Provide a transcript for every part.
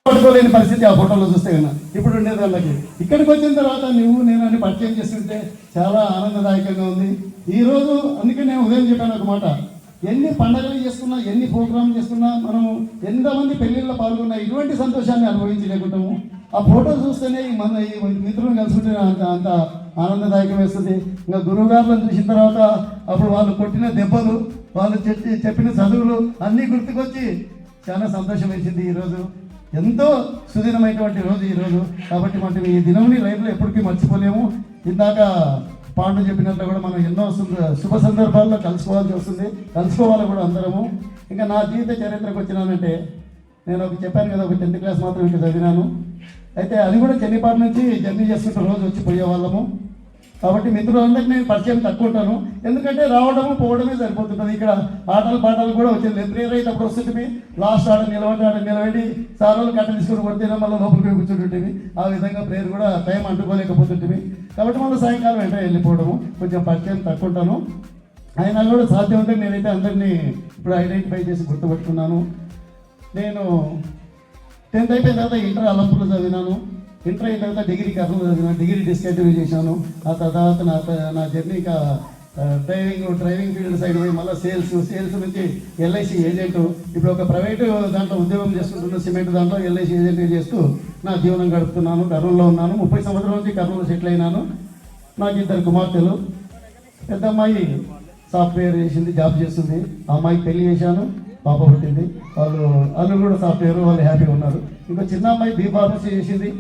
పట్టుకోలేని పరిస్థితి ఆ ఫోటోలో చూస్తే కన్నా ఇప్పుడు ఉండేది వాళ్ళకి. ఇక్కడికి వచ్చిన తర్వాత నువ్వు నేను అని పరిచయం చేస్తుంటే చాలా ఆనందదాయకంగా ఉంది ఈరోజు. అందుకే నేను ఉదయం చెప్పాను ఒక మాట, ఎన్ని పండుగలు చేసుకున్నా ఎన్ని ప్రోగ్రామ్ చేసుకున్నా మనము ఎంతమంది పెళ్ళిళ్ళలో పాల్గొన్నా ఇటువంటి సంతోషాన్ని అనుభవించలేకుంటాము. ఆ ఫోటో చూస్తేనే మన ఈ మిత్రులను కలుసుకుంటే అంత ఆనందదాయకం వేస్తుంది. ఇంకా గురువు గారులను చూసిన తర్వాత అప్పుడు వాళ్ళు కొట్టిన దెబ్బలు, వాళ్ళు చెప్పిన చదువులు అన్నీ గుర్తుకొచ్చి చాలా సంతోషం వేసింది. ఈరోజు ఎంతో సుదినమైనటువంటి రోజు ఈరోజు. కాబట్టి మనం ఈ దినంని లైఫ్లో ఎప్పటికీ మర్చిపోలేము. ఇందాక పాండు చెప్పినట్లు కూడా మనం ఎన్నో శుభ సందర్భాల్లో కలుసుకోవాల్సి వస్తుంది, కలుసుకోవాలి కూడా అందరము. ఇంకా నా జీవిత చరిత్రకు వచ్చినానంటే నేను ఒక చెప్పాను కదా, ఒక 10th క్లాస్ మాత్రం ఇంకా చదివినాను. అయితే అది కూడా చెన్నిపాటి నుంచి జర్నీ చేసుకుంటూ రోజు వచ్చి పోయేవాళ్ళము. కాబట్టి మిత్రులందరికీ నేను పరిచయం తక్కువ ఉంటాను, ఎందుకంటే రావడము పోవడమే సరిపోతుంటుంది. ఇక్కడ ఆటలు పాటలు కూడా వచ్చేది ప్రేయర్ అయితే అప్పుడు వస్తుంటే లాస్ట్ ఆడ నిలబడి సార్లు కట్ట తీసుకొని కొడితే మళ్ళీ లోపలికి కూర్చుంటుంటేవి. ఆ విధంగా ప్రేయర్ కూడా టైం అంటుకోలేకపోతుంటే కాబట్టి మళ్ళీ సాయంకాలం వెంటనే వెళ్ళిపోవడము. కొంచెం పరిచయం తక్కువ ఉంటాను, అయినా కూడా సాధ్యమంటే నేనైతే అందరినీ ఇప్పుడు ఐడెంటిఫై చేసి గుర్తుపెట్టుకున్నాను. నేను 10th అయిపోయిన తర్వాత ఇంటర్ అలంపూర్లో చదివినాను. ఇంటర్ అయిన తర్వాత డిగ్రీ కర్నూలు చదివినాను. డిగ్రీ డిస్కంటిన్యూ చేశాను. ఆ తర్వాత నా జర్నీ ఇంకా డ్రైవింగ్ ఫీల్డ్ సైడ్ పోయి మళ్ళీ సేల్స్ నుంచి ఎల్ఐసి ఏజెంట్, ఇప్పుడు ఒక ప్రైవేటు దాంట్లో ఉద్యోగం చేసుకుంటున్న సిమెంట్ దాంట్లో ఎల్ఐసి ఏజెంట్ చేస్తూ నా జీవనం గడుపుతున్నాను. కర్నూలులో ఉన్నాను. 30 సంవత్సరాల నుంచి కర్నూలు సెటిల్ అయినాను. నాకు 2 కుమార్తెలు. పెద్ద అమ్మాయి సాఫ్ట్వేర్ చేసింది, జాబ్ చేస్తుంది. ఆ అమ్మాయికి పెళ్లి చేశాను, పాప పుట్టింది. వాళ్ళు కూడా సాఫ్ట్వేర్, వాళ్ళు హ్యాపీగా ఉన్నారు. ఇంకో చిన్న అమ్మాయి బీఫార్మసీ చేసింది.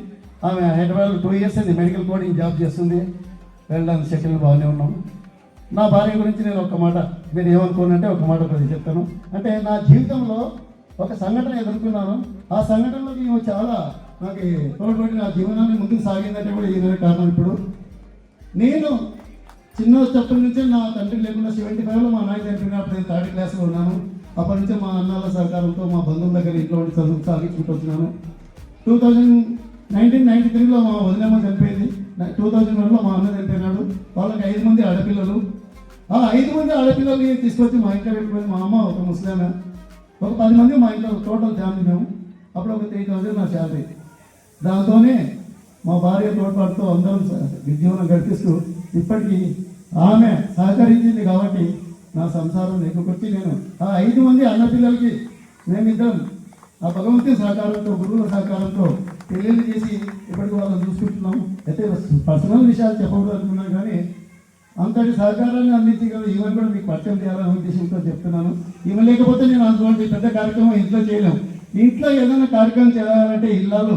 ఆమె హైదరాబాద్ 2 years అయింది మెడికల్ కోడింగ్ జాబ్ చేస్తుంది. వెళ్ళడానికి సెటిల్ బాగానే ఉన్నాం. నా భార్య గురించి నేను ఒక మాట, మీరు ఏమనుకోనంటే ఒక మాట కొద్దిగా చెప్తాను. అంటే నా జీవితంలో ఒక సంఘటన ఎదుర్కొన్నాను. ఆ సంఘటనలోకి ఈమె చాలా నాకు తోడ్పడి నా జీవనాన్ని ముందుకు సాగిందంటే కూడా ఈమె కారణం. ఇప్పుడు నేను చిన్నప్పటి నుంచే నా తండ్రి లేకుండా 75లో మా నాయన చనిపోయినప్పుడు నేను 3rd క్లాస్లో ఉన్నాను. అప్పటి నుంచే మా అన్నాల సహకారంతో మా బంధువుల దగ్గర ఇంట్లో ఉండి చదువు సాగించుకుంటూ వచ్చినాను. 1993లో మా వదిలేమో చనిపోయింది. 2001లో మా అన్న చనిపోయినాడు. వాళ్ళకి 5 మంది ఆడపిల్లలు. ఆ 5 మంది ఆడపిల్లల్ని తీసుకొచ్చి మా ఇంట్లో పెట్టుకుని, మా అమ్మ ఒక ముస్లిమే, ఒక 10 మంది మా ఇంట్లో టోటల్ ఫ్యామిలీ మేము. అప్పుడు ఒక 3,000 నా శాలరీ. దాంతోనే మా భార్య తోడ్పాటుతో అందరం జీవనం గడిపిస్తూ ఇప్పటికీ ఆమె సహకరించింది కాబట్టి నా సంసారం నెక్కుకొచ్చి నేను ఆ 5 మంది అన్నపిల్లలకి మేమిద్దరం ఆ భగవంతుని సహకారంతో, గురువుల సహకారంతో పెళ్ళిళ్ళు చేసి ఇప్పటికి వాళ్ళని చూసుకుంటున్నాం. అయితే పర్సనల్ విషయాలు చెప్పకూడదనుకున్నాను, కానీ అంతటి సహకారాన్ని అందించి కదా ఈవెన్ కూడా మీకు పరిచయం చేయాలనే ఉద్దేశంతో చెప్తున్నాను. ఈమె లేకపోతే నేను అటువంటి పెద్ద కార్యక్రమం ఇంట్లో చేయలేము. ఇంట్లో ఏదైనా కార్యక్రమం చేయాలంటే ఇల్లాలు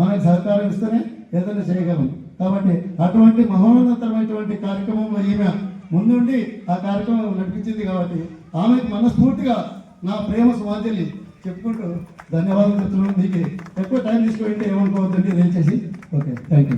మనకు సహకారం ఇస్తేనే ఏదైనా చేయగలం. కాబట్టి అటువంటి మహోన్నతమైనటువంటి కార్యక్రమంలో ఈమె ముందుండి ఆ కార్యక్రమం నడిపించింది. కాబట్టి ఆమెకు మనస్ఫూర్తిగా నా ప్రేమ సుమాంజలి చెప్పుకుంటూ ధన్యవాదాలు చెప్తున్నాను. మీకు ఎక్కువ టైం తీసుకుంటే ఏమనుకోవద్దండి దయచేసి. Okay, thank you.